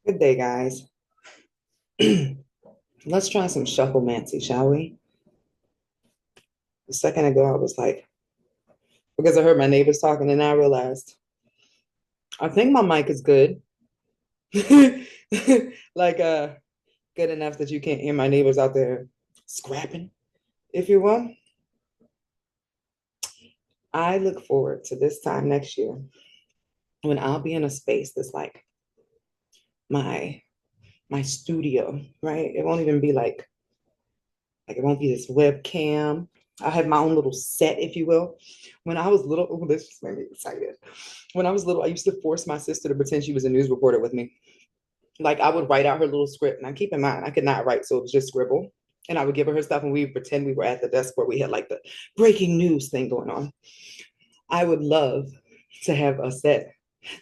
Good day, guys. Let's try some shufflemancy, shall we? A second ago, I was like, because I heard my neighbors talking, and I realized I think my mic is good. like good enough that you can't hear my neighbors out there scrapping, if you will. I look forward to this time next year when I'll be in a space that's like my my studio, right? It won't even be like it won't be this webcam. I'll have my own little set, if you will. When I was little, oh, this just made me excited. When I was little, I used to force my sister to pretend she was a news reporter with me. Like I would write out her little script. Now keep in mind, I could not write, so it was just scribble. And I would give her stuff and we would pretend we were at the desk where we had like the breaking news thing going on. I would love to have a set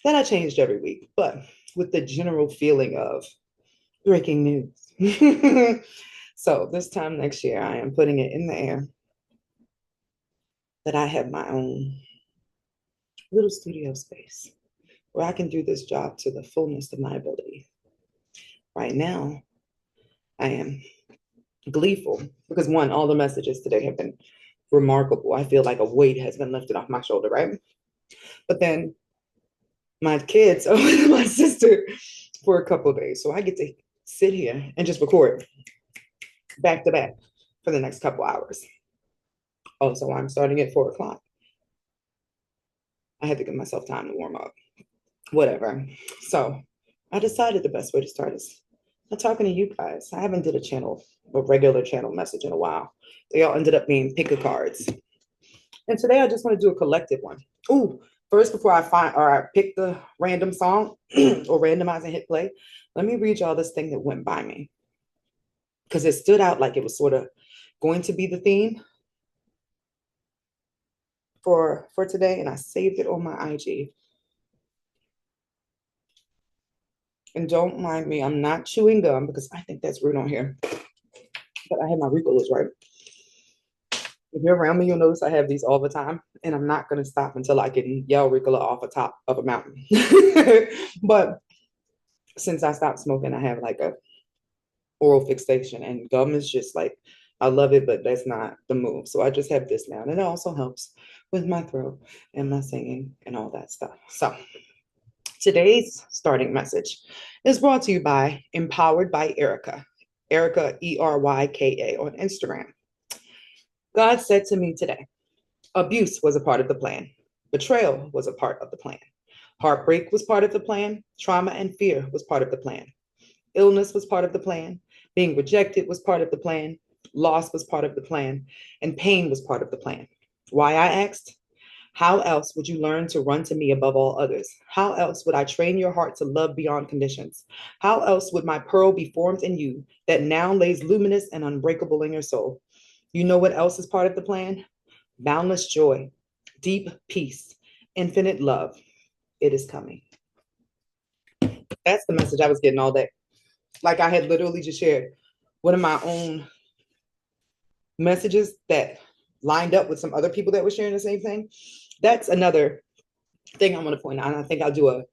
that I changed every week, but with the general feeling of breaking news. So this time next year, I am putting it in the air that I have my own little studio space where I can do this job to the fullness of my ability. Right now, I am gleeful because one, all the messages today have been remarkable. I feel like a weight has been lifted off my shoulder, right? But then my kids are with my sister for a couple of days. So I get to sit here and just record back to back for the next couple hours. Also, I'm starting at 4 o'clock. I had to give myself time to warm up. Whatever. So I decided the best way to start is by talking to you guys. I haven't did a regular channel message in a while. They all ended up being pick a cards. And today I just want to do a collective one. Ooh, first before I find or I pick the random song or randomize and hit play, let me read y'all this thing that went by me. Because it stood out like it was sort of going to be the theme for today. And I saved it on my IG. And don't mind me, I'm not chewing gum because I think that's rude on here. But I have my Ricolas right. If you're around me, you'll notice I have these all the time, and I'm not going to stop until I can yell Ricola off the top of a mountain. But since I stopped smoking, I have like a oral fixation, and gum is just like I love it, but that's not the move. So I just have this now, and it also helps with my throat and my singing and all that stuff. So today's starting message is brought to you by Empowered by Erica, Erica ERYKA on Instagram. God said to me today, abuse was a part of the plan. Betrayal was a part of the plan. Heartbreak was part of the plan. Trauma and fear was part of the plan. Illness was part of the plan. Being rejected was part of the plan. Loss was part of the plan. And pain was part of the plan. Why, I asked? How else would you learn to run to me above all others? How else would I train your heart to love beyond conditions? How else would my pearl be formed in you that now lays luminous and unbreakable in your soul? You know what else is part of the plan? Boundless joy, deep peace, infinite love. It is coming. That's the message I was getting all day. Like I had literally just shared one of my own messages that lined up with some other people that were sharing the same thing. That's another thing I want to point out. And I think I'll do a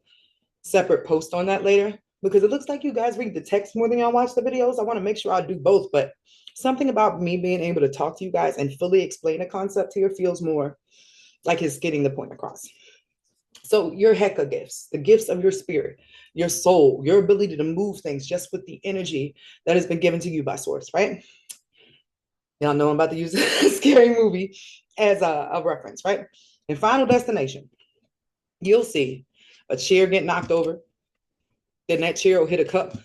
separate post on that later because it looks like you guys read the text more than y'all watch the videos. I want to make sure I do both, but something about me being able to talk to you guys and fully explain a concept here feels more like it's getting the point across. So your Heka gifts, the gifts of your spirit, your soul, your ability to move things just with the energy that has been given to you by source, right? Y'all know I'm about to use a scary movie as a reference, right? In Final Destination, you'll see a chair get knocked over, then that chair will hit a cup,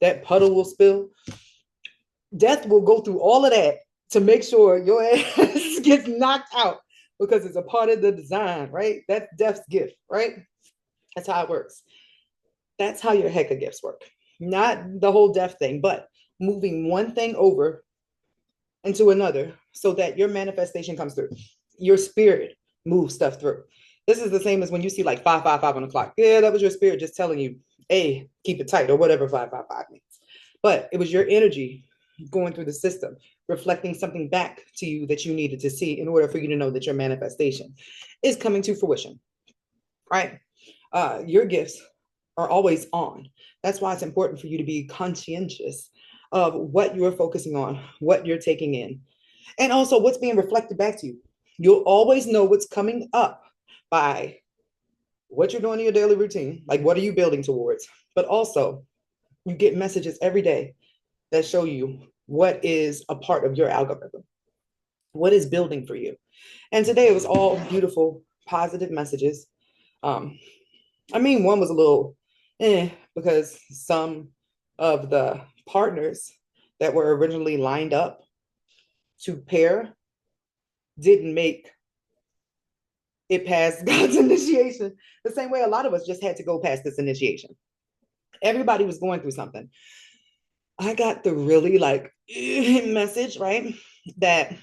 that puddle will spill. Death will go through all of that to make sure your ass gets knocked out because it's a part of the design, right? That's death's gift, right? That's how it works. That's how your Heka gifts work. Not the whole death thing, but moving one thing over into another so that your manifestation comes through. Your spirit moves stuff through. This is the same as when you see like 555 on the clock. Yeah, that was your spirit just telling you, hey, keep it tight or whatever 555 means. But it was your energy going through the system, reflecting something back to you that you needed to see in order for you to know that your manifestation is coming to fruition, right? Your gifts are always on. That's why it's important for you to be conscientious of what you're focusing on, what you're taking in, and also what's being reflected back to you. You'll always know what's coming up by what you're doing in your daily routine, like what are you building towards, but also you get messages every day that show you what is a part of your algorithm, what is building for you. And today it was all beautiful, positive messages. Um, I mean, one was a little because some of the partners that were originally lined up to pair didn't make it past God's initiation. The same way a lot of us just had to go past this initiation. Everybody was going through something. I got the really like message, right? That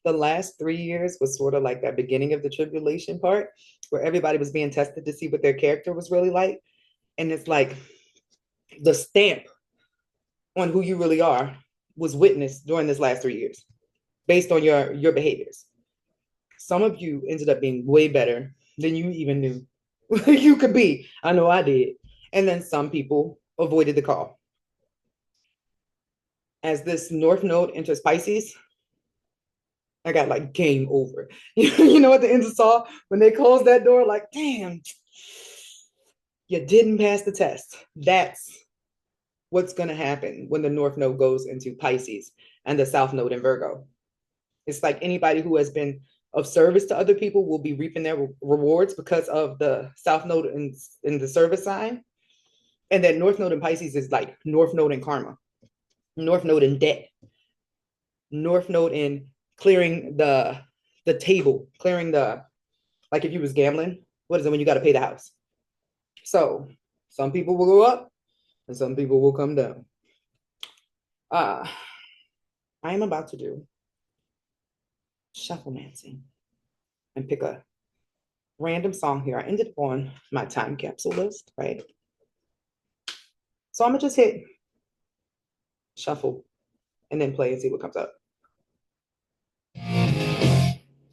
the last 3 years was sort of like that beginning of the tribulation part where everybody was being tested to see what their character was really like. And it's like the stamp on who you really are was witnessed during this last 3 years based on your behaviors. Some of you ended up being way better than you even knew you could be. I know I did. And then some people avoided the call. As this North Node enters Pisces, I got like game over. You know, at the end of Saw, when they closed that door, like, damn, you didn't pass the test. That's what's going to happen when the North Node goes into Pisces and the South Node in Virgo. It's like anybody who has been of service to other people will be reaping their rewards because of the South Node in the service sign. And then North Node in Pisces is like North Node in karma, North Node in debt, North Node in clearing the table, clearing the, like if you was gambling, what is it when you got to pay the house? So some people will go up and some people will come down. I am about to do shufflemancing and pick a random song here. I ended up on my time capsule list, right? So I'm gonna just hit shuffle and then play and see what comes up.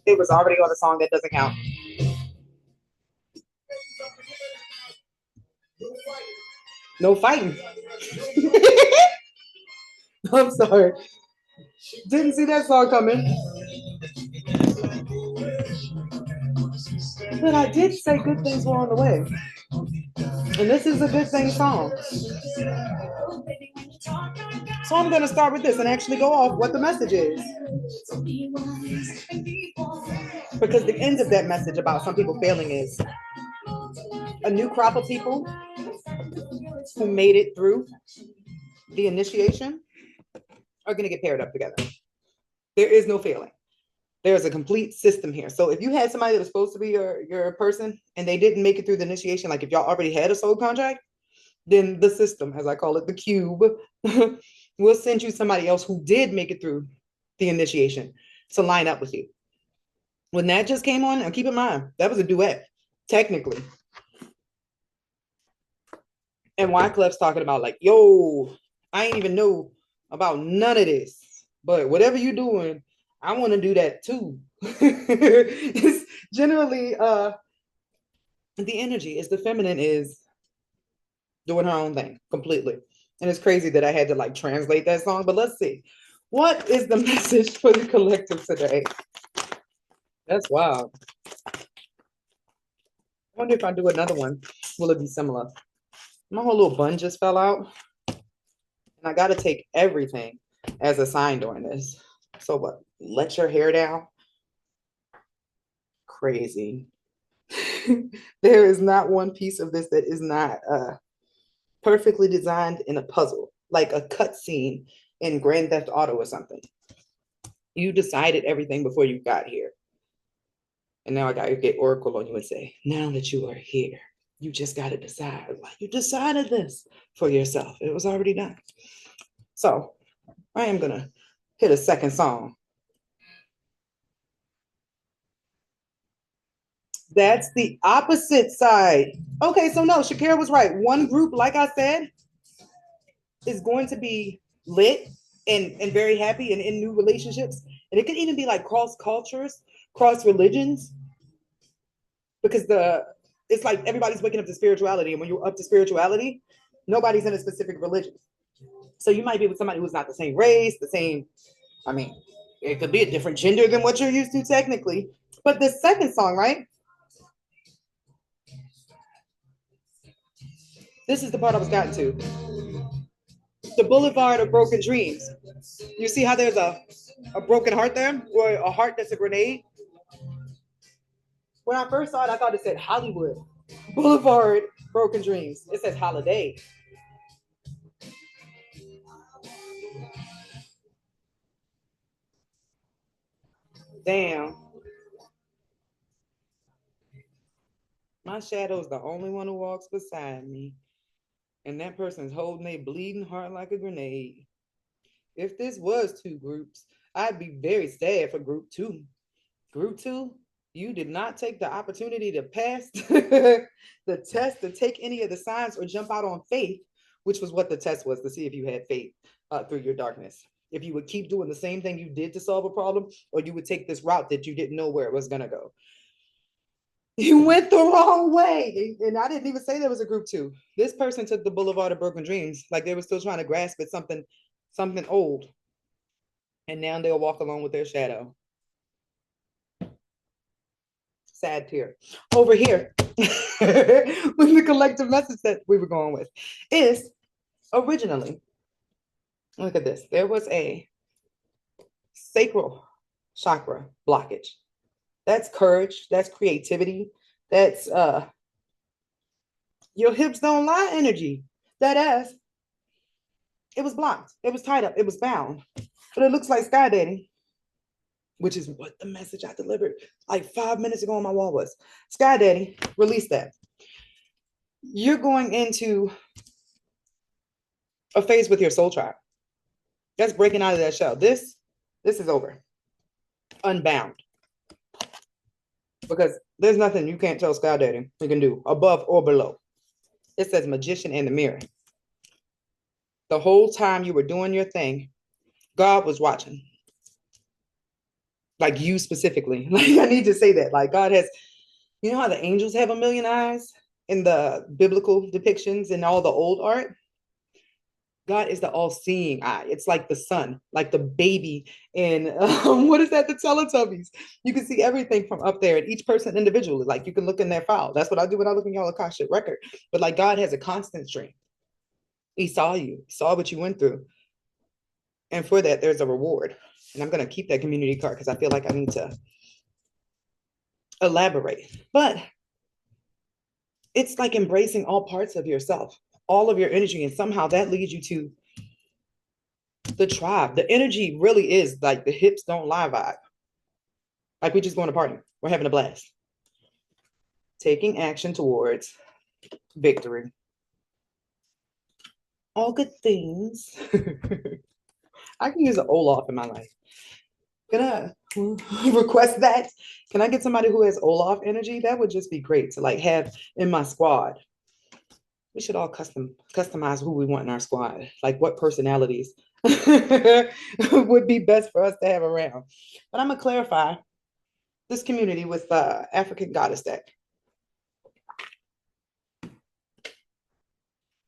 It was already on a song that doesn't count. No fighting. I'm sorry. Didn't see that song coming. But I did say good things were on the way. And this is a good thing song. So I'm going to start with this and actually go off what the message is. Because the end of that message about some people failing is a new crop of people who made it through the initiation are going to get paired up together. There is no failing. There's a complete system here. So if you had somebody that was supposed to be your person and they didn't make it through the initiation, like if y'all already had a soul contract, then the system, as I call it, the cube, will send you somebody else who did make it through the initiation to line up with you. When that just came on, and keep in mind, that was a duet, technically. And Wyclef's talking about like, yo, I ain't even know about none of this, but whatever you're doing, I want to do that too. It's generally the energy is the feminine is doing her own thing completely. And it's crazy that I had to like translate that song, but let's see. What is the message for the collective today? That's wild. I wonder if I do another one, will it be similar? My whole little bun just fell out. And I got to take everything as a sign during this. So what? Let your hair down? Crazy. There is not one piece of this that is not perfectly designed in a puzzle, like a cut scene in Grand Theft Auto or something. You decided everything before you got here. And now I got to get Oracle on you and say, now that you are here, you just got to decide. Like you decided this for yourself. It was already done. So I am going to hit a second song. That's the opposite side. Okay, so no, Shakira was right. One group, like I said, is going to be lit and very happy and in new relationships. And it could even be like cross cultures, cross religions, because the It's like everybody's waking up to spirituality. And when you're up to spirituality, nobody's in a specific religion. So you might be with somebody who's not the same race, the same, I mean, it could be a different gender than what you're used to technically. But the second song, right? This is the part I was gotten to. The Boulevard of Broken Dreams. You see how there's a broken heart there, or a heart that's a grenade? When I first saw it, I thought it said Hollywood Boulevard Broken Dreams. It says Holiday. Damn. My shadow's the only one who walks beside me. And that person's holding a bleeding heart like a grenade. If this was two groups, I'd be very sad for group two. Group two, you did not take the opportunity to pass the test, to take any of the signs, or jump out on faith, which was what the test was, to see if you had faith through your darkness. If you would keep doing the same thing you did to solve a problem, or you would take this route that you didn't know where it was going to go. You went the wrong way. And I didn't even say there was a group two. This person took the Boulevard of Broken Dreams like they were still trying to grasp at something old. And now they'll walk along with their shadow. Sad tear. Over here, with the collective message that we were going with, is originally, look at this, there was a sacral chakra blockage. That's courage, that's creativity, that's your hips don't lie energy. That ass, it was blocked, it was tied up, it was bound. But it looks like Sky Daddy, which is what the message I delivered like 5 minutes ago on my wall was. Sky Daddy, release that. You're going into a phase with your soul tribe. That's breaking out of that shell. This is over. Unbound. Because there's nothing you can't tell Sky Daddy you can do above or below. It says magician in the mirror. The whole time you were doing your thing, God was watching. Like you specifically. Like I need to say that. Like God has, you know how the angels have a million eyes in the biblical depictions and all the old art? God is the all-seeing eye. It's like the sun, like the baby in what is that? The Teletubbies. You can see everything from up there, and each person individually. Like you can look in their file. That's what I do when I look in y'all Akashic record. But like God has a constant stream. He saw you, saw what you went through, and for that, there's a reward. And I'm gonna keep that community card because I feel like I need to elaborate. But it's like embracing all parts of yourself, all of your energy, and somehow that leads you to the tribe. The energy really is like the hips don't lie vibe. Like we just going to party. We're having a blast. Taking action towards victory. All good things. I can use an Olaf in my life. Can I request that? Can I get somebody who has Olaf energy? That would just be great to like have in my squad. We should all customize who we want in our squad. Like what personalities would be best for us to have around. But I'm gonna clarify this community with the African goddess deck.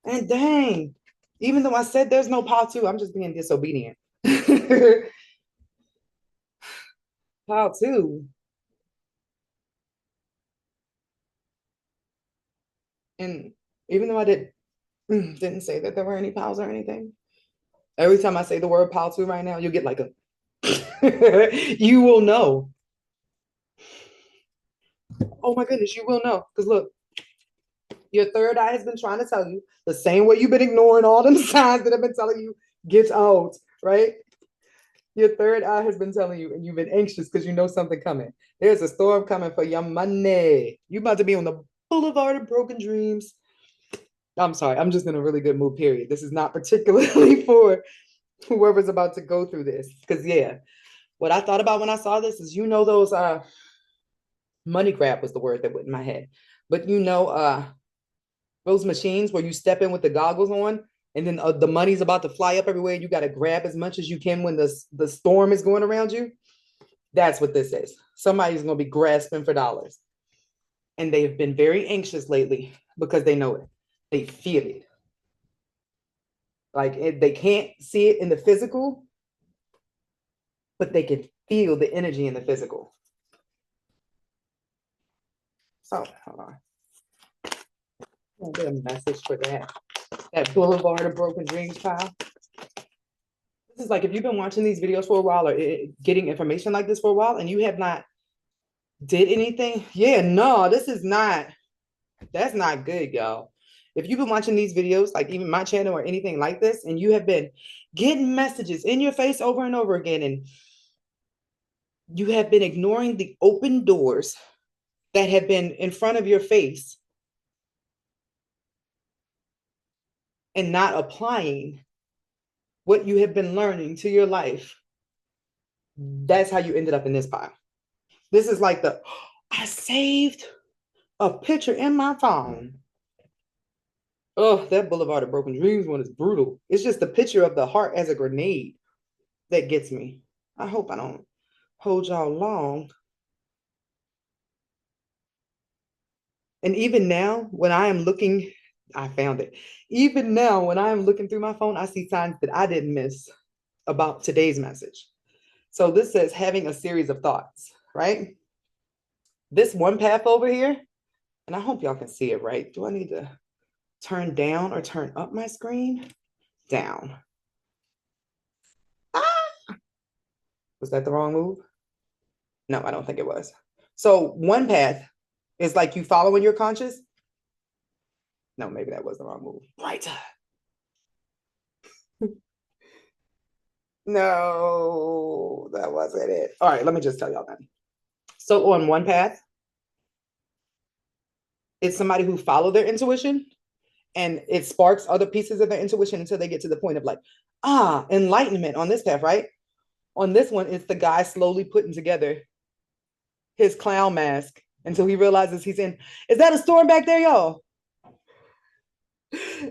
And dang, even though I said there's no pile two, I'm just being disobedient. Pile two. And even though I didn't say that there were any piles or anything, every time I say the word pile two right now, you'll get like a you will know. Oh my goodness, you will know. Because look, your third eye has been trying to tell you the same way you've been ignoring all them signs that have been telling you get out, right? Your third eye has been telling you, and you've been anxious because you know something coming. There's a storm coming for your money. You about to be on the boulevard of broken dreams. I'm sorry, I'm just in a really good mood, period. This is not particularly for whoever's about to go through this. Because yeah, what I thought about when I saw this is, you know, those money grab was the word that went in my head. But you know, those machines where you step in with the goggles on, and then the money's about to fly up everywhere. You got to grab as much as you can when the storm is going around you. That's what this is. Somebody's going to be grasping for dollars. And they have been very anxious lately because they know it. They feel it. They can't see it in the physical, but they can feel the energy in the physical. So hold on. I'll get a message for that Boulevard of Broken Dreams pile. This is like if you've been watching these videos for a while or getting information like this for a while and you have not did anything, yeah, no, that's not good, y'all. If you've been watching these videos, like even my channel or anything like this, and you have been getting messages in your face over and over again, and you have been ignoring the open doors that have been in front of your face and not applying what you have been learning to your life, that's how you ended up in this pile. This is like I saved a picture in my phone. Oh, that Boulevard of Broken Dreams one is brutal. It's just the picture of the heart as a grenade that gets me. I hope I don't hold y'all long. And even now, when I am looking, I found it. Even now, when I am looking through my phone, I see signs that I didn't miss about today's message. So this says having a series of thoughts, right? This one path over here, and I hope y'all can see it, right? Do I need to turn down or turn up my screen? Down. Ah! Was that the wrong move? No, I don't think it was. So one path is like you following your conscious. No, maybe that was the wrong move. Right. No, that wasn't it. All right, let me just tell y'all that. So on one path, it's somebody who follow their intuition and it sparks other pieces of their intuition until they get to the point of like, enlightenment on this path, right? On this one, it's the guy slowly putting together his clown mask until he realizes he's in. Is that a storm back there, y'all?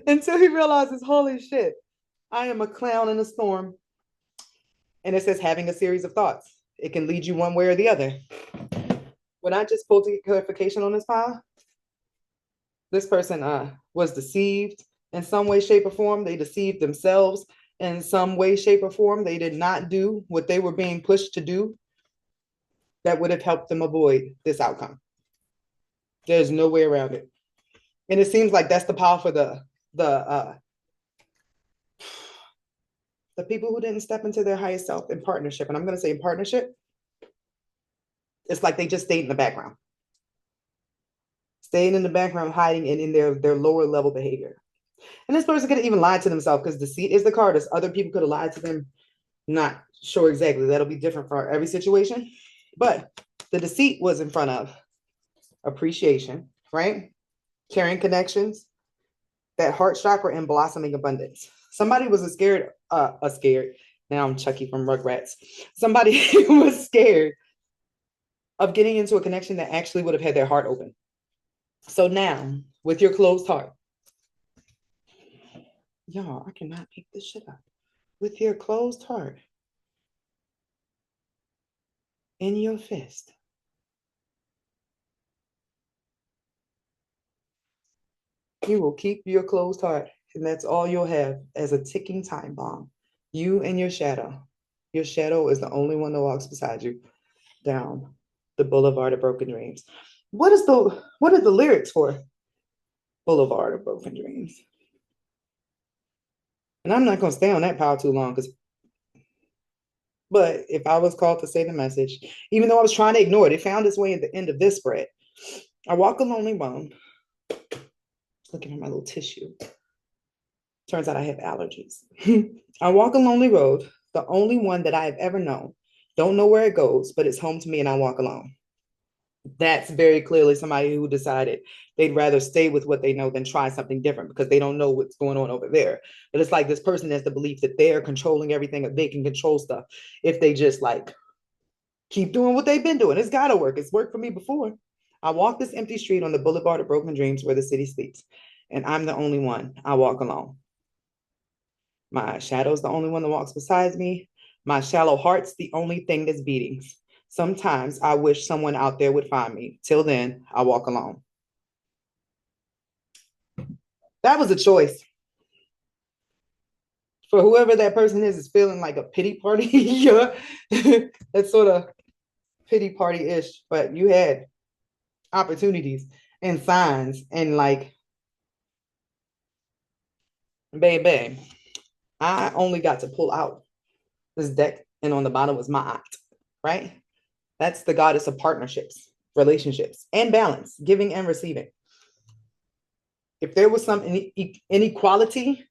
Until he realizes, holy shit, I am a clown in a storm. And it says having a series of thoughts. It can lead you one way or the other. When I just pulled to get clarification on this file, this person was deceived in some way, shape, or form. They deceived themselves in some way, shape, or form. They did not do what they were being pushed to do that would have helped them avoid this outcome. There's no way around it. And it seems like that's the power for the people who didn't step into their highest self in partnership. And I'm going to say in partnership, it's like they just stayed in the background. Staying in the background, hiding in their lower level behavior. And this person could have even lied to themselves because deceit is the card. As other people could have lied to them. Not sure exactly. That'll be different for every situation. But the deceit was in front of appreciation, right? Caring connections, that heart chakra, and blossoming abundance. Somebody was scared. Now I'm Chucky from Rugrats. Somebody was scared of getting into a connection that actually would have had their heart open. So now, with your closed heart, y'all, I cannot pick this shit up. With your closed heart in your fist, you will keep your closed heart, and that's all you'll have as a ticking time bomb. You and your shadow. Your shadow is the only one that walks beside you down the Boulevard of Broken Dreams. What are the lyrics for Boulevard of Broken Dreams? And I'm not gonna stay on that pile too long but if I was called to say the message, even though I was trying to ignore it, it found its way at the end of this spread. I walk a lonely road. Looking at my little tissue. Turns out I have allergies. I walk a lonely road, the only one that I have ever known. Don't know where it goes, but it's home to me and I walk alone. That's very clearly somebody who decided they'd rather stay with what they know than try something different because they don't know what's going on over there. But it's like this person has the belief that they're controlling everything, that they can control stuff if they just like keep doing what they've been doing. It's got to work. It's worked for me before. I walk this empty street on the Boulevard of Broken Dreams where the city sleeps, and I'm the only one. I walk alone. My shadow's the only one that walks beside me. My shallow heart's the only thing that's beating. Sometimes I wish someone out there would find me. Till then, I walk alone. That was a choice. For whoever that person is feeling like a pity party. Yeah. That's sort of pity party-ish, but you had opportunities and signs and like, baby, I only got to pull out this deck, and on the bottom was Ma'at, right? That's the goddess of partnerships, relationships, and balance, giving and receiving. If there was some inequality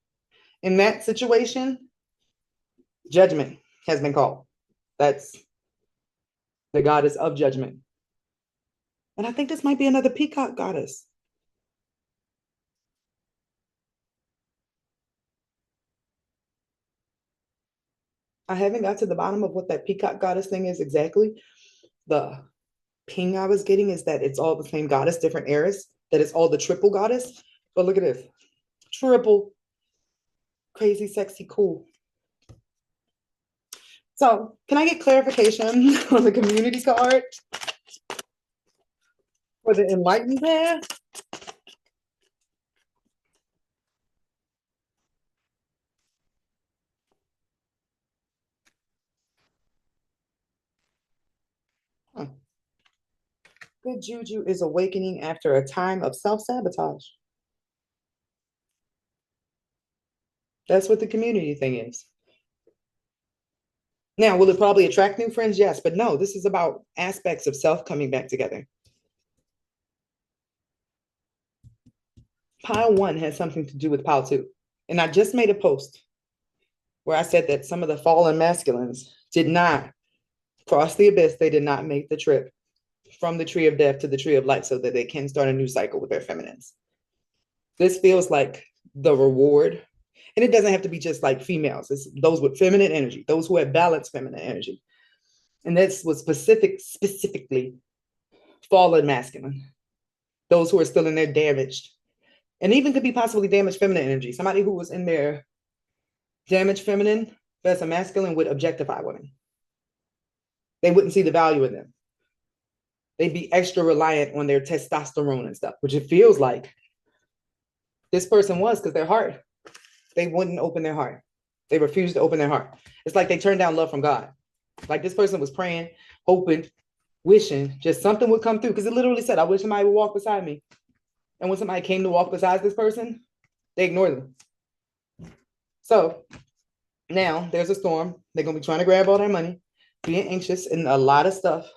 in that situation, judgment has been called. That's the goddess of judgment. And I think this might be another peacock goddess. I haven't got to the bottom of what that peacock goddess thing is exactly. The ping I was getting is that it's all the same goddess, different eras, that it's all the triple goddess. But look at this. Triple, crazy, sexy, cool. So can I get clarification on the community card for the enlightened pair? Huh. Good juju is awakening after a time of self-sabotage. That's what the community thing is. Now, will it probably attract new friends? Yes, but no, this is about aspects of self coming back together. Pile one has something to do with pile two. And I just made a post where I said that some of the fallen masculines did not cross the abyss. They did not make the trip from the tree of death to the tree of life so that they can start a new cycle with their feminines. This feels like the reward. And it doesn't have to be just like females. It's those with feminine energy, those who have balanced feminine energy. And this was specifically fallen masculine, those who are still in their damaged, and even could be possibly damaged feminine energy. Somebody who was in their damaged feminine, that's a masculine, would objectify women. They wouldn't see the value in them. They'd be extra reliant on their testosterone and stuff, which it feels like this person was, because their heart, they wouldn't open their heart. They refused to open their heart. It's like they turned down love from God. Like this person was praying, hoping, wishing just something would come through, because it literally said, I wish somebody would walk beside me. And when somebody came to walk beside this person, they ignored them. So now there's a storm. They're going to be trying to grab all their money, being anxious, and a lot of stuff.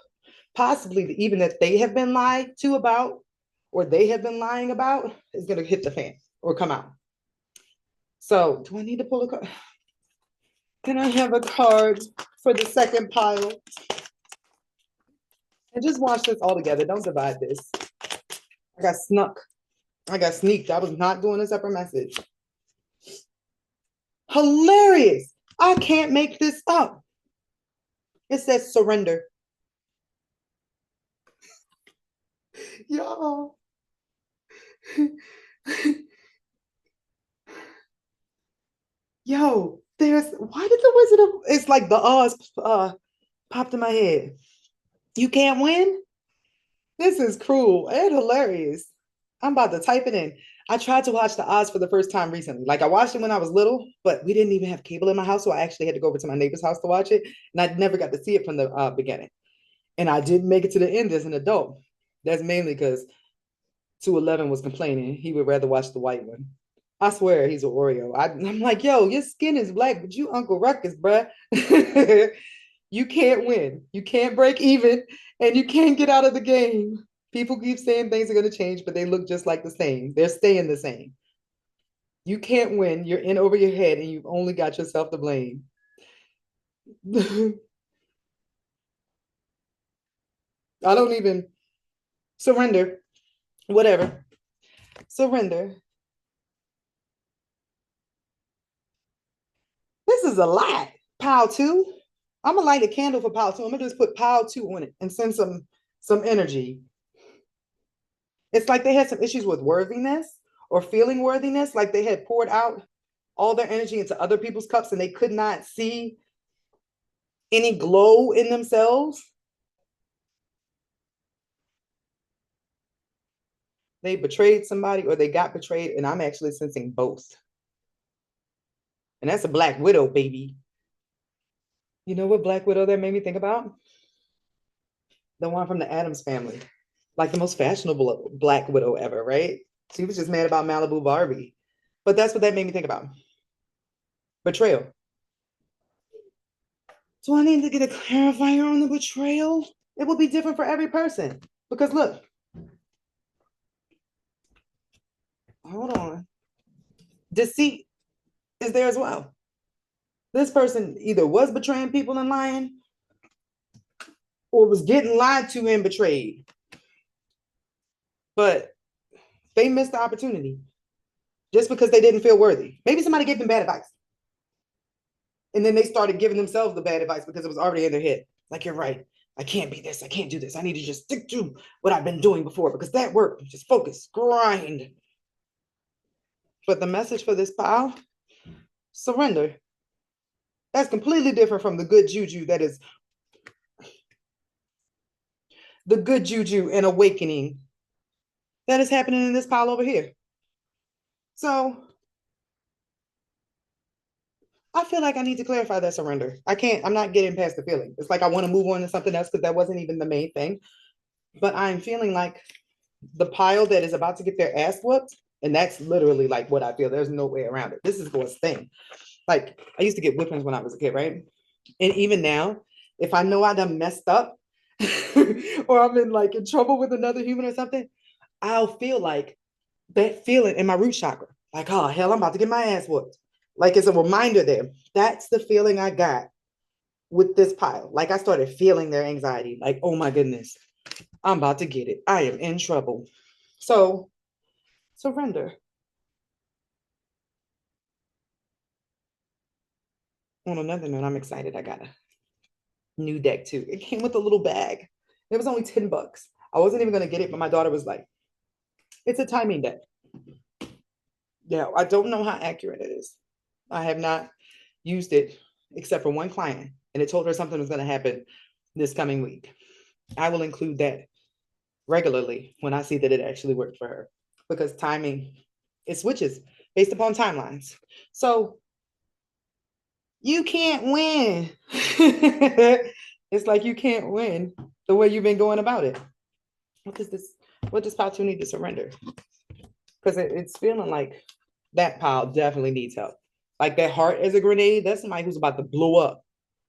Possibly even that they have been lied to about, or they have been lying about, is going to hit the fan or come out. So do I need to pull a card? Can I have a card for the second pile? And just watch this all together. Don't divide this. I got snuck. I got sneaked. I was not doing a separate message. Hilarious. I can't make this up. It says surrender. Y'all. Yo, there's, why did the Wizard of, it's like the Oz popped in my head. You can't win? This is cruel and hilarious. I'm about to type it in. I tried to watch the Oz for the first time recently. Like I watched it when I was little, but we didn't even have cable in my house, so I actually had to go over to my neighbor's house to watch it, and I never got to see it from the beginning. And I didn't make it to the end as an adult. That's mainly because 211 was complaining he would rather watch the white one. I swear he's an Oreo. I'm like, yo, your skin is black, but you Uncle Ruckus, bruh. You can't win. You can't break even, and you can't get out of the game. People keep saying things are going to change, but they look just like the same. They're staying the same. You can't win. You're in over your head, and you've only got yourself to blame. I don't even surrender. Whatever. Surrender. This is a lot. Pile two. I'm gonna light a candle for pile two. I'm gonna just put pile two on it and send some energy. It's like they had some issues with worthiness or feeling worthiness, like they had poured out all their energy into other people's cups and they could not see any glow in themselves. They betrayed somebody or they got betrayed, and I'm actually sensing both. And that's a Black Widow, baby. You know what Black Widow that made me think about? The one from the Addams family, like the most fashionable Black Widow ever, right? She was just mad about Malibu Barbie. But that's what that made me think about. Betrayal. Do I need to get a clarifier on the betrayal? It will be different for every person. Because look, hold on. Deceit is there as well. This person either was betraying people and lying or was getting lied to and betrayed. But they missed the opportunity just because they didn't feel worthy. Maybe somebody gave them bad advice. And then they started giving themselves the bad advice because it was already in their head. Like, you're right. I can't be this. I can't do this. I need to just stick to what I've been doing before because that worked. Just focus, grind. But the message for this pile, surrender. That's completely different from the good juju that is the good juju and awakening that is happening in this pile over here. So I feel like I need to clarify that surrender. I'm not getting past the feeling. It's like I want to move on to something else because that wasn't even the main thing. But I'm feeling like the pile that is about to get their ass whooped, and that's literally like what I feel. There's no way around it. This is what's thing. Like I used to get whippings when I was a kid, right? And even now, if I know I done messed up or I'm in like in trouble with another human or something, I'll feel like that feeling in my root chakra. Like, oh hell, I'm about to get my ass whooped. Like it's a reminder there. That's the feeling I got with this pile. Like I started feeling their anxiety. Like, oh my goodness, I'm about to get it. I am in trouble. So surrender. On another note, I'm excited. I got a new deck too. It came with a little bag. It was only $10. I wasn't even gonna get it, but my daughter was like, it's a timing deck. Yeah, I don't know how accurate it is. I have not used it except for one client, and it told her something was gonna happen this coming week. I will include that regularly when I see that it actually worked for her because timing, it switches based upon timelines. So you can't win. It's like you can't win the way you've been going about it. What does this? What does pile two need to surrender? Because it's feeling like that pile definitely needs help. Like that heart as a grenade, that's somebody who's about to blow up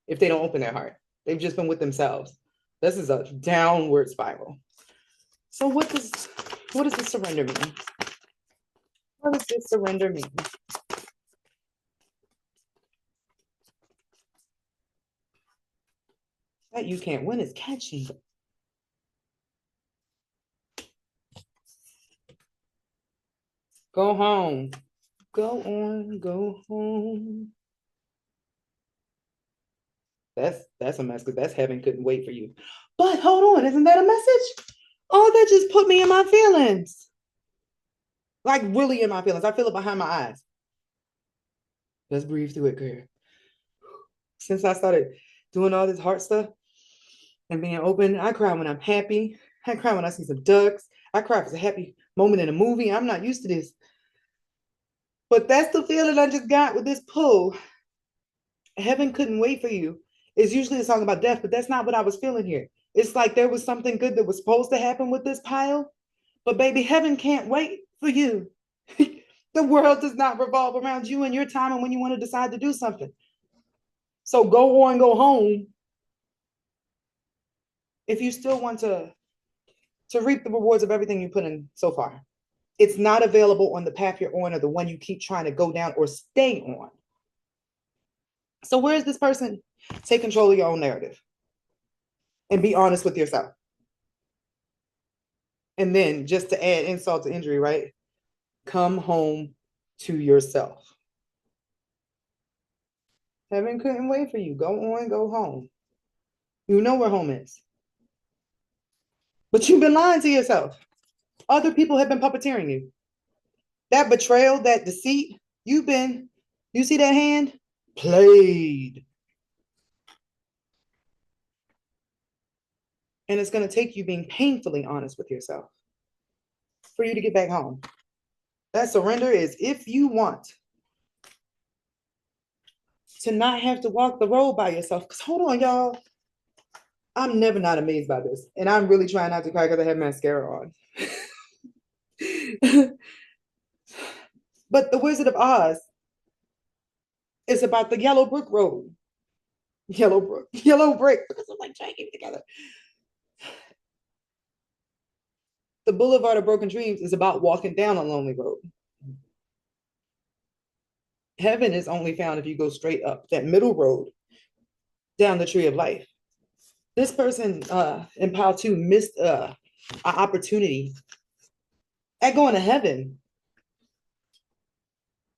if they don't open their heart. They've just been with themselves. This is a downward spiral. So what does this surrender mean? What does this surrender mean? That you can't win is catchy. Go home. Go on, go home. That's a mess because that's heaven couldn't wait for you. But hold on, isn't that a message? Oh, that just put me in my feelings. Like really in my feelings. I feel it behind my eyes. Let's breathe through it, girl. Since I started doing all this heart stuff and being open, I cry when I'm happy. I cry when I see some ducks. I cry if it's a happy moment in a movie. I'm not used to this. But that's the feeling I just got with this pull. Heaven couldn't wait for you. It's usually a song about death, but that's not what I was feeling here. It's like there was something good that was supposed to happen with this pile, but baby, heaven can't wait for you. The world does not revolve around you and your time and when you want to decide to do something. So go on, go home. If you still want to reap the rewards of everything you put in so far, it's not available on the path you're on or the one you keep trying to go down or stay on. So where is this person? Take control of your own narrative and be honest with yourself. And then just to add insult to injury, right? Come home to yourself. Heaven couldn't wait for you. Go on, go home. You know where home is. But you've been lying to yourself. Other people have been puppeteering you. That betrayal, that deceit, you see that hand? Played. And it's going to take you being painfully honest with yourself for you to get back home. That surrender is if you want to not have to walk the road by yourself. Because hold on, y'all. I'm never not amazed by this. And I'm really trying not to cry because I have mascara on. But The Wizard of Oz is about the Yellow Brick Road. Yellow brick, because I'm like trying to keep it together. The Boulevard of Broken Dreams is about walking down a lonely road. Heaven is only found if you go straight up that middle road down the tree of life. This person in Pile 2 missed an opportunity at going to heaven.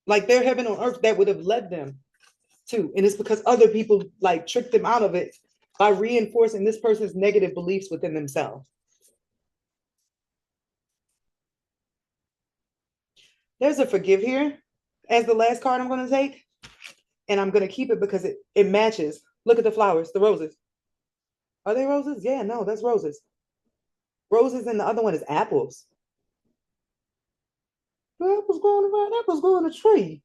Like their heaven on earth that would have led them to. And it's because other people like tricked them out of it by reinforcing this person's negative beliefs within themselves. There's a forgive here as the last card I'm going to take. And I'm going to keep it because it matches. Look at the flowers, the roses. Are they roses? Yeah, no, that's roses. Roses, and the other one is apples. The apples going around, apples going in a tree.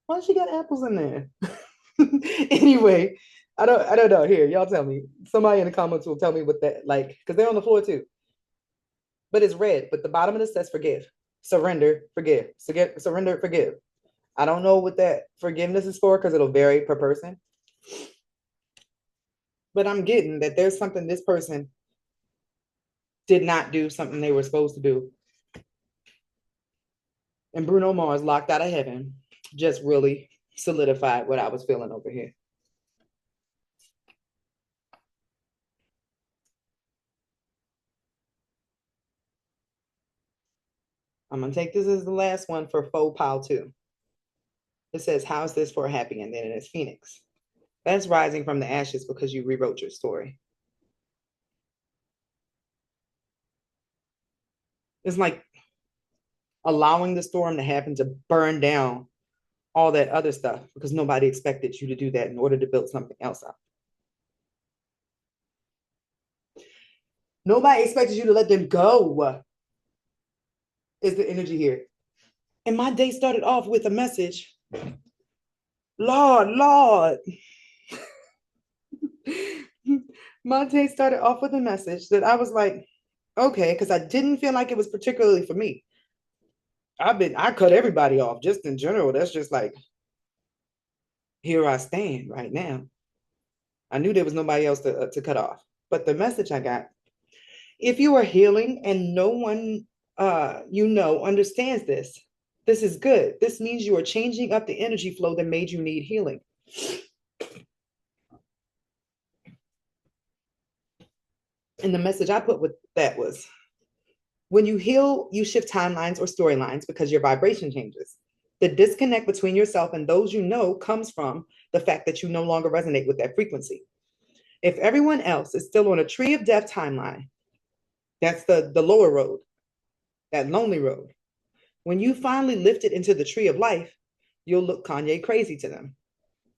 Why she got apples in there? Anyway, I don't know. Here, y'all tell me. Somebody in the comments will tell me what that like, because they're on the floor too. But it's red, but the bottom of it says forgive, surrender, forgive, surrender, forgive. I don't know what that forgiveness is for because it'll vary per person. But I'm getting that there's something this person did not do, something they were supposed to do. And Bruno Mars locked out of heaven just really solidified what I was feeling over here. I'm going to take this as the last one for faux Pile 2. It says, how's this for a happy ending? And it's Phoenix. That's rising from the ashes because you rewrote your story. It's like allowing the storm to happen to burn down all that other stuff because nobody expected you to do that in order to build something else up. Nobody expected you to let them go, is the energy here. And my day started off with a message. Lord. My day started off with a message that I was like, okay, because I didn't feel like it was particularly for me. I cut everybody off just in general. That's just like, here I stand right now. I knew there was nobody else to cut off. But the message I got, if you are healing and no one you know understands this, this is good. This means you are changing up the energy flow that made you need healing. And the message I put with that was, when you heal, you shift timelines or storylines because your vibration changes. The disconnect between yourself and those you know comes from the fact that you no longer resonate with that frequency. If everyone else is still on a tree of death timeline, that's the lower road, that lonely road. When you finally lift it into the tree of life, you'll look Kanye crazy to them.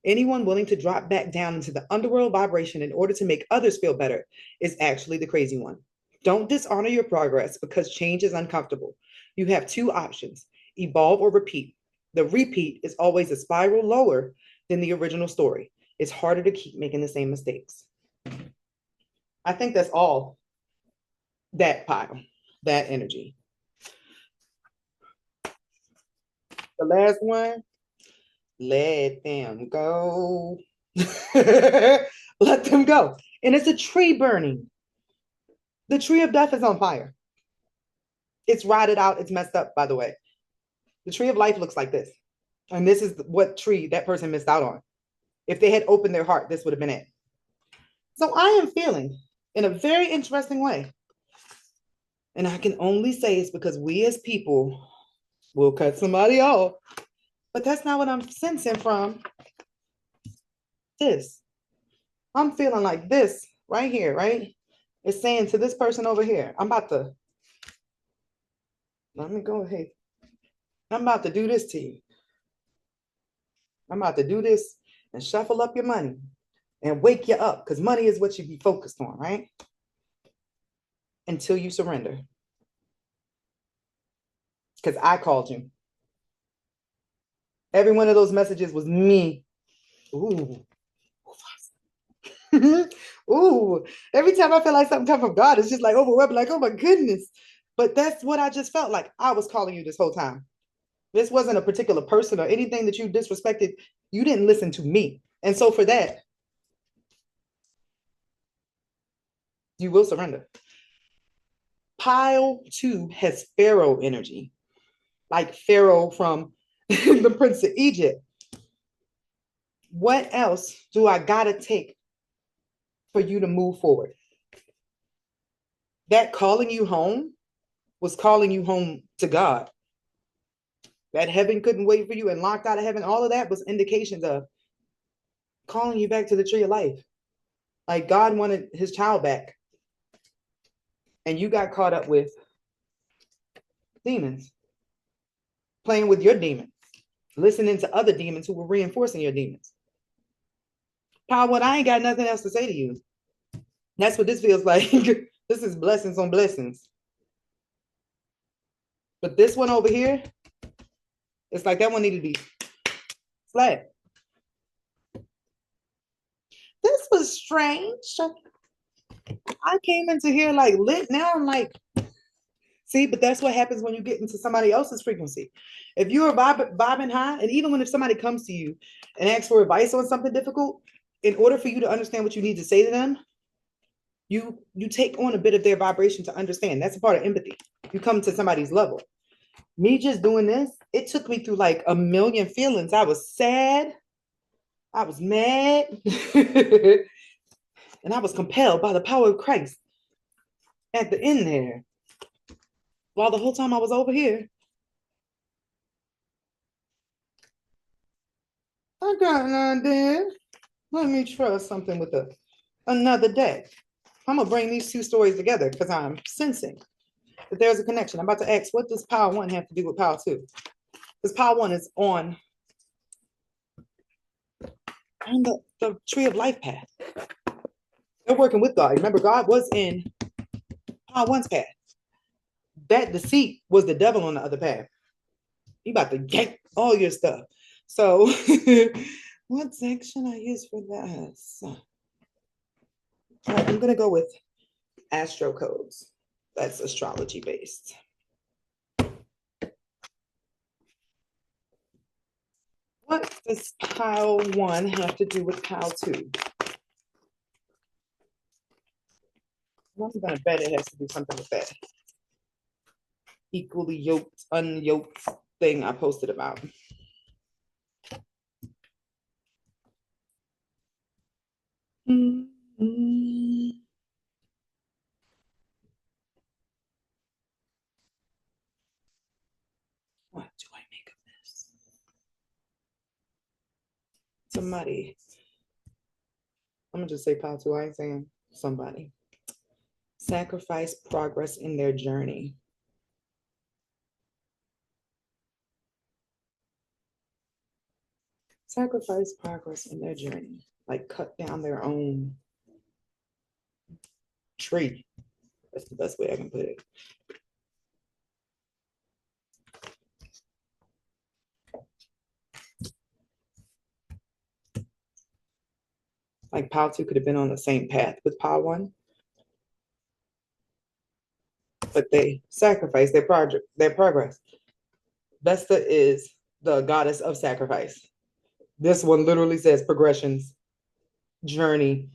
Anyone willing to drop back down into the underworld vibration in order to make others feel better is actually the crazy one. Don't dishonor your progress because change is uncomfortable. You have two options, evolve or repeat. The repeat is always a spiral lower than the original story. It's harder to keep making the same mistakes. I think that's all that pile, that energy. The last one, let them go. Let them go. And it's a tree burning. The tree of death is on fire. It's rotted out. It's messed up, by the way. The tree of life looks like this. And this is what tree that person missed out on. If they had opened their heart, this would have been it. So I am feeling in a very interesting way. And I can only say it's because we as people will cut somebody off. But that's not what I'm sensing from this. I'm feeling like this right here, right? It's saying to this person over here, let me go ahead. I'm about to do this to you. I'm about to do this and shuffle up your money and wake you up because money is what you be focused on, right? until you surrender. Because I called you. Every one of those messages was me. Ooh. Ooh. Every time I feel like something come from God, it's just like overwhelming, like, oh my goodness. But that's what I just felt like. I was calling you this whole time. This wasn't a particular person or anything that you disrespected. You didn't listen to me. And so for that, you will surrender. Pile 2 has Pharaoh energy, like Pharaoh from the Prince of Egypt. What else do I gotta take for you to move forward? That calling you home was calling you home to God. That heaven couldn't wait for you and locked out of heaven. All of that was indications of calling you back to the tree of life. Like God wanted his child back. And you got caught up with demons, playing with your demons, listening to other demons who were reinforcing your demons. Power, what I ain't got nothing else to say to you. That's what this feels like. This is blessings on blessings. But this one over here, it's like that one needed to be flat. This was strange. I came into here like lit. Now I'm like, see, but that's what happens when you get into somebody else's frequency. If you are vibing high, and even when if somebody comes to you and asks for advice on something difficult, in order for you to understand what you need to say to them, you take on a bit of their vibration to understand. That's a part of empathy. You come to somebody's level. Me just doing this, it took me through like a million feelings. I was sad. I was mad. And I was compelled by the power of Christ at the end there. While the whole time I was over here, I got an idea. Let me try something with another deck. I'm gonna bring these two stories together because I'm sensing that there's a connection. I'm about to ask, what does Power 1 have to do with Power 2? Because Power 1 is on the tree of life path. They're working with God. Remember, God was in Power 1's path. That deceit was the devil on the other path. He about to yank all your stuff. So what section I use for this? All right, I'm gonna go with astro codes. That's astrology based. What does pile 1 have to do with pile 2? I'm gonna bet it has to do something with that equally yoked, unyoked thing I posted about. Mm-hmm. What do I make of this? Somebody, I'm gonna just say pile 2. I ain't saying somebody. Sacrifice progress in their journey. Sacrifice progress in their journey. Like cut down their own tree. That's the best way I can put it. Like pile 2 could have been on the same path with pile 1, but they sacrificed their progress. Vesta is the goddess of sacrifice. This one literally says progressions, journey.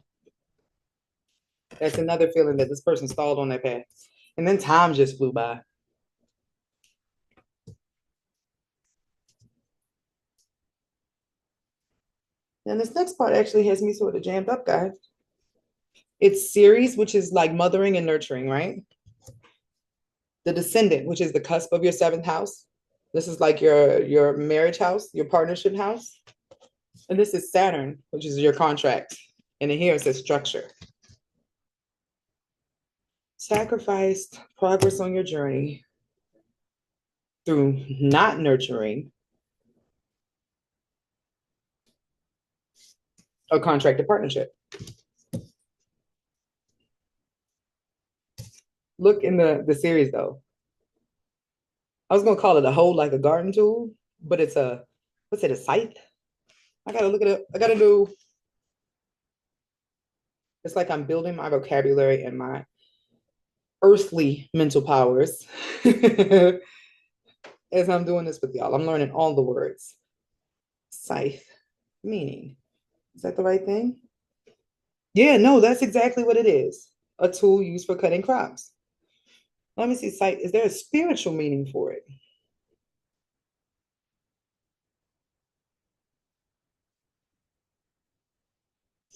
That's another feeling that this person stalled on their path. And then time just flew by. And this next part actually has me sort of jammed up, guys. It's Ceres, which is like mothering and nurturing, right? The Descendant, which is the cusp of your 7th house. This is like your marriage house, your partnership house. And this is Saturn, which is your contract. And in here it says structure. Sacrificed progress on your journey through not nurturing a contracted partnership. Look in the series though. I was gonna call it a hoe like a garden tool, but it's a what's it, a scythe? I gotta look at it. I gotta do it's like I'm building my vocabulary and my earthly mental powers as I'm doing this with y'all. I'm learning all the words. Scythe, meaning. Is that the right thing? Yeah, no, that's exactly what it is. A tool used for cutting crops. Let me see, scythe. Is there a spiritual meaning for it?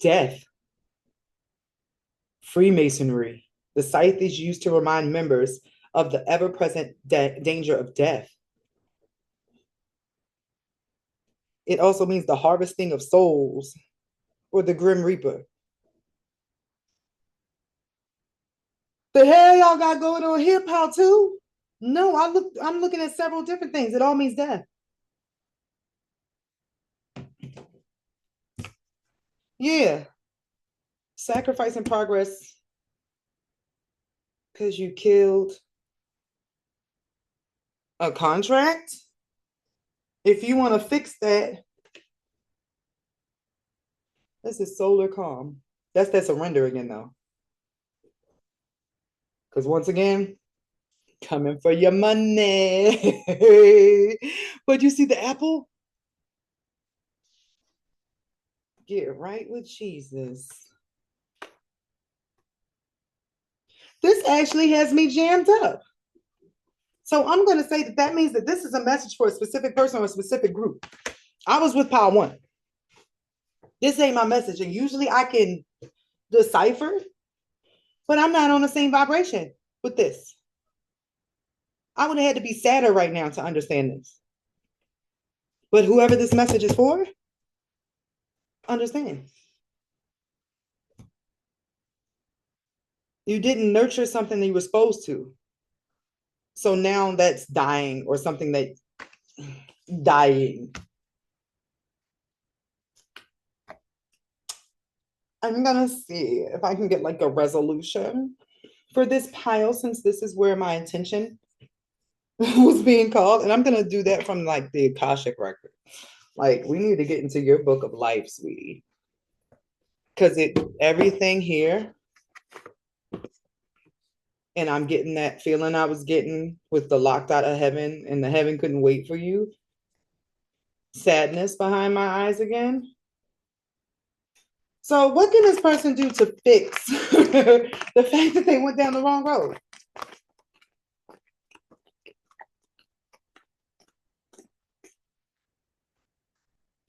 Death, Freemasonry. The scythe is used to remind members of the ever present danger of death. It also means the harvesting of souls or the Grim Reaper. The hell y'all got going on here, pal, too? No, I'm looking at several different things. It all means death. Yeah. Sacrifice in progress because you killed a contract. If you want to fix that, this is solar calm. That's that surrender again, though. Because once again, coming for your money. But you see the apple? Get right with Jesus. This actually has me jammed up. So I'm going to say that that means that this is a message for a specific person or a specific group. I was with Power One. This ain't my message. And usually I can decipher, but I'm not on the same vibration with this. I would have had to be sadder right now to understand this. But whoever this message is for, understand. You didn't nurture something that you were supposed to. So now that's dying or something that's dying. I'm gonna see if I can get like a resolution for this pile since this is where my intention was being called. And I'm gonna do that from like the Akashic record. Like we need to get into your book of life, sweetie. Because it everything here, and I'm getting that feeling I was getting with the locked out of heaven and the heaven couldn't wait for you. Sadness behind my eyes again. So what can this person do to fix the fact that they went down the wrong road?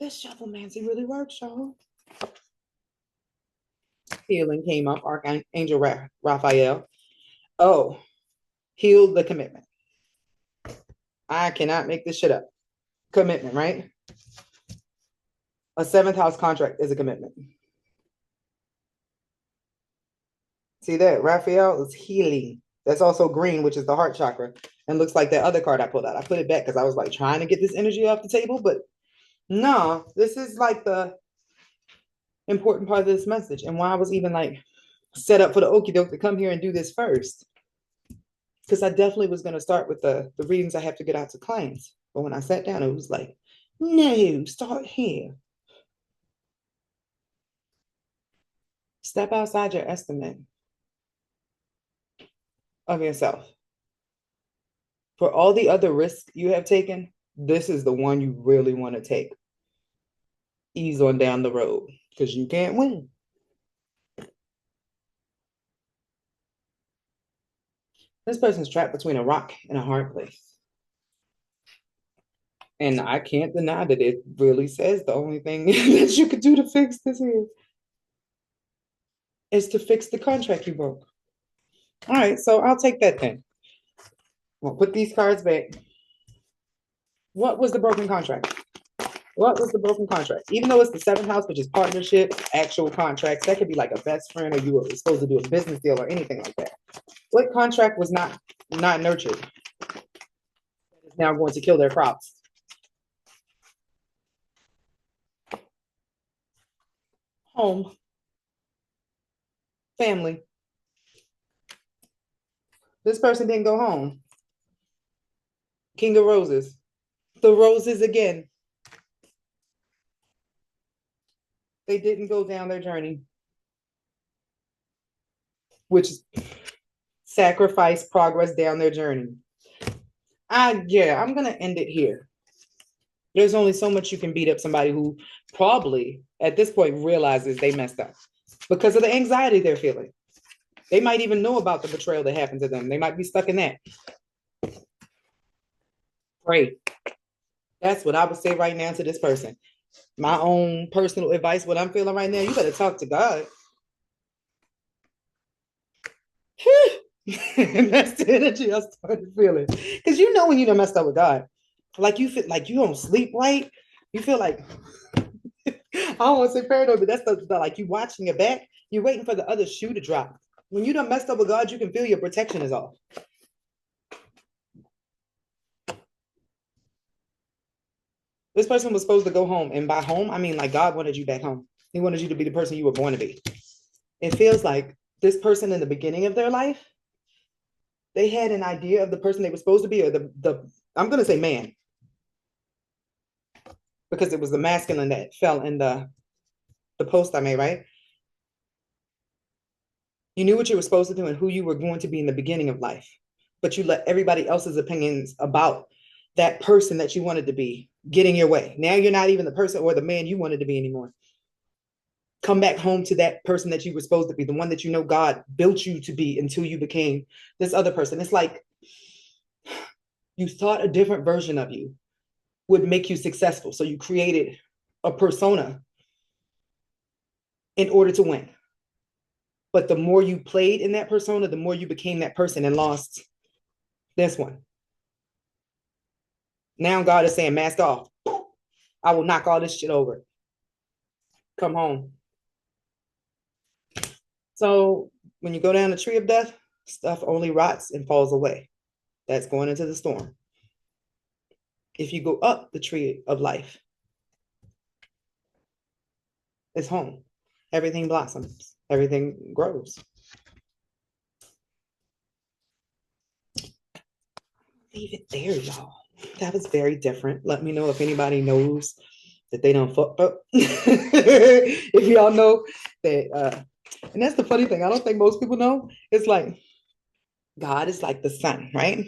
This shufflemancy really works, y'all. Healing came up, Archangel Raphael. Oh, heal the commitment. I cannot make this shit up. Commitment, right? A seventh house contract is a commitment. See that? Raphael is healing. That's also green, which is the heart chakra. And looks like that other card I pulled out. I put it back because I was like trying to get this energy off the table, but no, this is like the important part of this message and why I was even like set up for the okie doke to come here and do this first. Because I definitely was going to start with the readings I have to get out to clients. But when I sat down, it was like, no, start here. Step outside your estimate of yourself. For all the other risks you have taken, this is the one you really want to take. Ease on down the road because you can't win. This person's trapped between a rock and a hard place. And I can't deny that it really says the only thing that you could do to fix this here is to fix the contract you broke. All right, so I'll take that then. I'll put these cards back. What was the broken contract? What was the broken contract? Even though it's the seventh house, which is partnerships, actual contracts, that could be like a best friend or you were supposed to do a business deal or anything like that. What contract was not nurtured? Is now going to kill their crops. Home, family, This person didn't go home. King of Roses. The roses again. They didn't go down their journey, which is sacrifice progress down their journey. Yeah, I'm gonna end it here. There's only so much you can beat up somebody who probably at this point realizes they messed up because of the anxiety they're feeling. They might even know about the betrayal that happened to them. They might be stuck in that. Pray. That's what I would say right now to this person. My own personal advice, what I'm feeling right now, you better talk to God. And that's the energy I started feeling. Because you know when you done messed up with God, like you feel like you don't sleep right. You feel like I don't want to say paranoid, but that's the like you watching your back. You're waiting for the other shoe to drop. When you done messed up with God, you can feel your protection is off. This person was supposed to go home, and by home, I mean like God wanted you back home. He wanted you to be the person you were born to be. It feels like this person in the beginning of their life, they had an idea of the person they were supposed to be, or the I'm gonna say man, because it was the masculine that fell in the post I made, right? You knew what you were supposed to do and who you were going to be in the beginning of life, but you let everybody else's opinions about that person that you wanted to be get in your way. Now you're not even the person or the man you wanted to be anymore. Come back home to that person that you were supposed to be, the one that you know God built you to be until you became this other person. It's like you thought a different version of you would make you successful. So you created a persona in order to win. But the more you played in that persona, the more you became that person and lost this one. Now God is saying, mask off. I will knock all this shit over. Come home. So when you go down the tree of death, stuff only rots and falls away. That's going into the storm. If you go up the tree of life, it's home. Everything blossoms. Everything grows. Leave it there, y'all. That was very different. Let me know if anybody knows that they don't fuck up. If y'all know that, and that's the funny thing. I don't think most people know. It's like God is like the sun, right?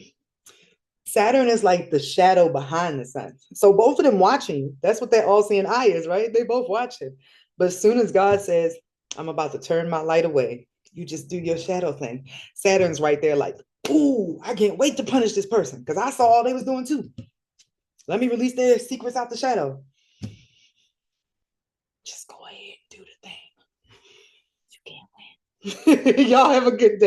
Saturn is like the shadow behind the sun. So both of them watching, that's what that all-seeing eye is, right? They both watching. But as soon as God says, I'm about to turn my light away, you just do your shadow thing. Saturn's right there like, ooh, I can't wait to punish this person because I saw all they was doing too. Let me release their secrets out the shadow. Just go ahead and do the thing. You can't win. Y'all have a good day.